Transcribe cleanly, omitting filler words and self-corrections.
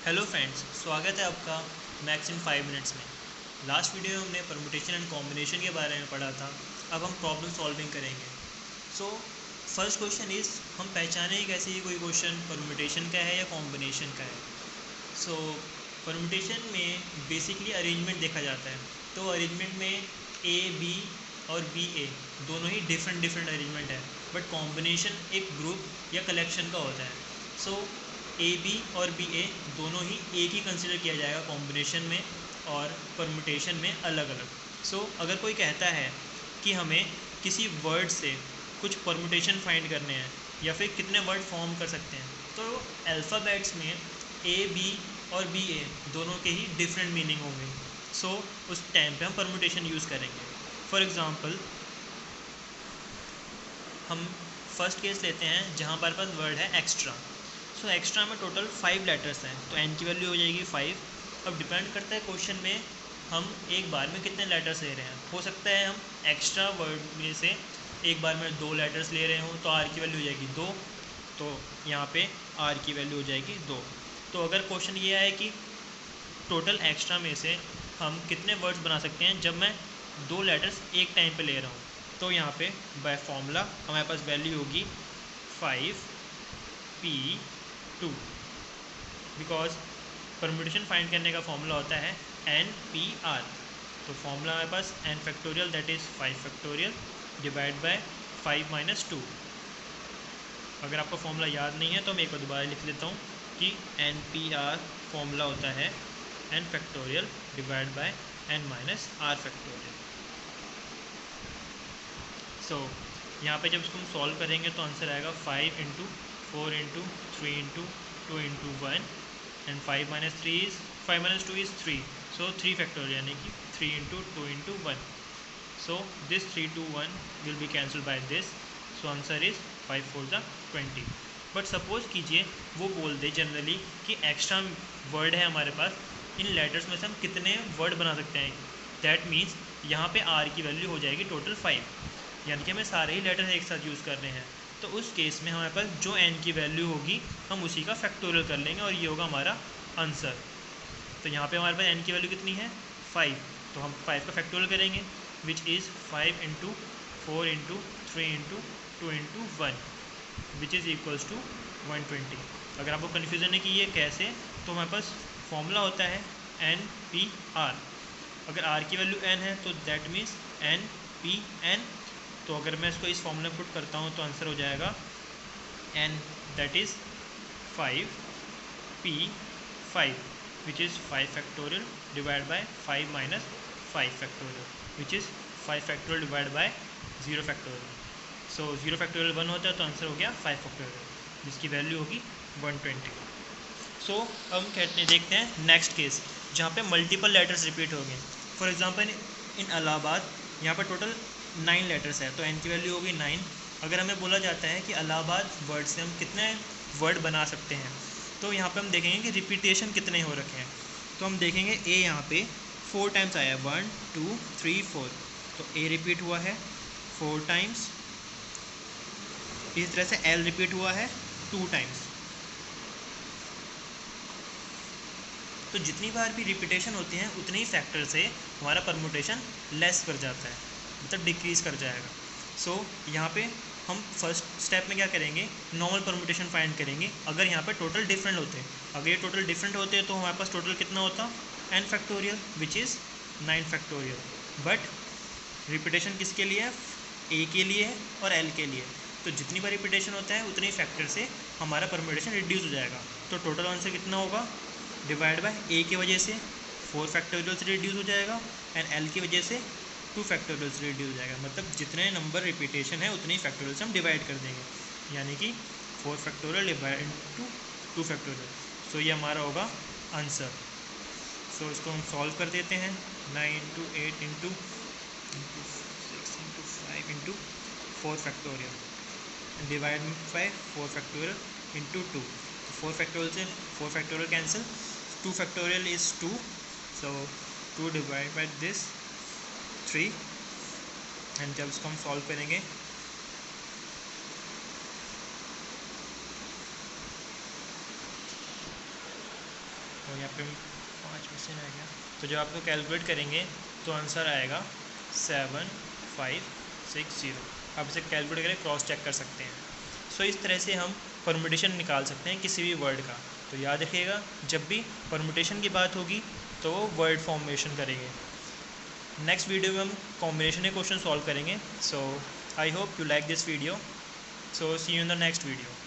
Hello friends, स्वागत है आपका मैथ्स इन 5 मिनट्स में। लास्ट वीडियो में हमने परमुटेशन एंड कॉम्बिनेशन के बारे में पढ़ा था। अब हम प्रॉब्लम सॉल्विंग करेंगे। सो फर्स्ट क्वेश्चन इज़, हम पहचानें कैसे ये कोई क्वेश्चन परमुटेशन का है या कॉम्बिनेशन का है। सो परमुटेशन में बेसिकली अरेंजमेंट देखा जाता है। तो अरेंजमेंट में ए बी और बी ए दोनों ही डिफरेंट अरेंजमेंट है, बट कॉम्बिनेशन एक ग्रुप या कलेक्शन का होता है। सो ए बी और बी ए दोनों ही एक ही कंसिडर किया जाएगा कॉम्बिनेशन में और परमुटेशन में अलग अलग। सो अगर कोई कहता है कि हमें किसी वर्ड से कुछ परमुटेशन फाइंड करने हैं या फिर कितने वर्ड फॉर्म कर सकते हैं, तो अल्फ़ाबेट्स में ए बी और बी ए दोनों के ही डिफरेंट मीनिंग होंगे। सो उस टाइम पे हम परमुटेशन यूज़ करेंगे। फॉर एग्ज़ाम्पल, हम फर्स्ट केस लेते हैं जहाँ पर पास वर्ड है एक्स्ट्रा। सो एक्स्ट्रा में टोटल 5 लेटर्स हैं, तो एन की वैल्यू हो जाएगी 5। अब डिपेंड करता है क्वेश्चन में हम एक बार में कितने लेटर्स ले रहे हैं। हो सकता है हम एक्स्ट्रा वर्ड में से एक बार में 2 लेटर्स ले रहे हों, तो आर की वैल्यू हो जाएगी 2। तो यहाँ पे आर की वैल्यू हो जाएगी 2। तो अगर क्वेश्चन ये आए कि टोटल एक्स्ट्रा में से हम कितने वर्ड्स बना सकते हैं जब मैं 2 लेटर्स एक टाइम पे ले रहा हूँ, तो यहाँ पे बाय फॉर्मूला हमारे पास वैल्यू होगी 5p2, बिकॉज परम्यूटेशन फाइंड करने का फॉर्मूला होता है NPR। तो फॉर्मूला हमारे पास n factorial that is 5 factorial divide bye 5 minus 2। अगर आपका फॉर्मूला याद नहीं है तो मैं एक बार दोबारा लिख लेता हूँ कि NPR फॉर्मूला होता है n factorial divide by n minus r factorial. So यहाँ पे जब इसको हम सॉल्व करेंगे तो आंसर आएगा 5 into 4 into 3 into 2 into 1 and 5 minus 2 is 3। So 3 factorial यानी कि 3 into 2 into 1। So this 3 to 1 will be cancel by this. So answer is 5 4 20। But suppose कीजिए वो बोल दे जनरली कि एक्स्ट्रा वर्ड है हमारे पास, इन लेटर्स में से हम कितने वर्ड बना सकते हैं। दैट मीन्स यहाँ पे आर की वैल्यू हो जाएगी टोटल 5, यानी कि हमें सारे ही लेटर्स एक साथ यूज़ करने हैं। तो उस केस में हमारे पास जो n की वैल्यू होगी हम उसी का फैक्टोरियल कर लेंगे और ये होगा हमारा आंसर। तो यहाँ पे हमारे पास n की वैल्यू कितनी है 5, तो हम 5 का फैक्टोरियल करेंगे which is 5 into 4 into 3 into 2 into 1 which is equals to 120। अगर आपको कन्फ्यूज़न है कि ये कैसे, तो हमारे पास फॉर्मूला होता है NPR। अगर r की वैल्यू n है तो दैट मीन्स NPN। तो अगर मैं इसको इस फॉर्मूले में पुट करता हूँ तो आंसर हो जाएगा n that is 5p5 which is 5 factorial divide bye 5 minus 5 factorial which is 5 factorial divide bye 0 factorial. So 0 factorial 1 होता है तो आंसर हो गया 5 फैक्टोरियल, जिसकी वैल्यू होगी 120। सो अब हम देखते हैं नेक्स्ट केस जहाँ पे मल्टीपल लेटर्स रिपीट हो गए। फॉर एग्जांपल इन इलाहाबाद यहाँ पर टोटल 9 लेटर्स है, तो n की वैल्यू होगी 9। अगर हमें बोला जाता है कि इलाहाबाद वर्ड से हम कितने वर्ड बना सकते हैं, तो यहाँ पे हम देखेंगे कि रिपीटेशन कितने हो रखे हैं। तो हम देखेंगे ए यहाँ पे 4 टाइम्स आया है, 1 2 3 4, तो ए रिपीट हुआ है 4 टाइम्स। इसी तरह से एल रिपीट हुआ है 2 टाइम्स। तो जितनी बार भी रिपीटेशन होती है उतने ही फैक्टर से हमारा परमुटेशन लेस कर जाता है, मतलब डिक्रीज़ कर जाएगा। सो यहाँ पे हम फर्स्ट स्टेप में क्या करेंगे, नॉर्मल परमुटेशन फाइंड करेंगे। अगर यहाँ पे टोटल डिफरेंट होते हैं, अगर ये टोटल डिफरेंट होते हैं तो हमारे पास टोटल कितना होता n factorial which is 9 factorial. But repetition किसके लिए है, a के लिए है और l के लिए। तो जितनी बार रिपीटेशन होता है उतने ही फैक्टर से हमारा परमुटेशन रिड्यूस हो जाएगा। तो टोटल आंसर कितना होगा, डिवाइड बाय a की वजह से 4 फैक्टोरियल से रिड्यूस हो जाएगा एंड l की वजह से 2 फैक्टोरियल से रिड्यूस हो जाएगा। मतलब जितने नंबर रिपीटेशन है उतने ही फैक्टोरियल से हम डिवाइड कर देंगे, यानी कि 4 फैक्टोरियल डिवाइड इंटू 2 फैक्टोरियल। सो ये हमारा होगा आंसर। सो इसको हम सॉल्व कर देते हैं। 9 into 8 into 6 into 5 into 4 factorial divide by 4 factorial into 2। 4 factorial से 4 factorial cancel, 2 factorial is 2, so 2 divide by this 3। And जब इसको हम सॉल्व करेंगे और यहाँ पे 5 में से रह गया, तो जब आपको कैलकुलेट करेंगे तो आंसर आएगा 7560। आप इसे कैलकुलेट करके क्रॉस चेक कर सकते हैं। सो इस तरह से हम परमुटेशन निकाल सकते हैं किसी भी वर्ड का। तो याद रखिएगा, जब भी परमुटेशन की बात होगी तो वो वर्ड फॉर्मेशन करेंगे। नेक्स्ट वीडियो में हम कॉम्बिनेशन के क्वेश्चन सॉल्व करेंगे। So I hope you like this video. So see you in the next video.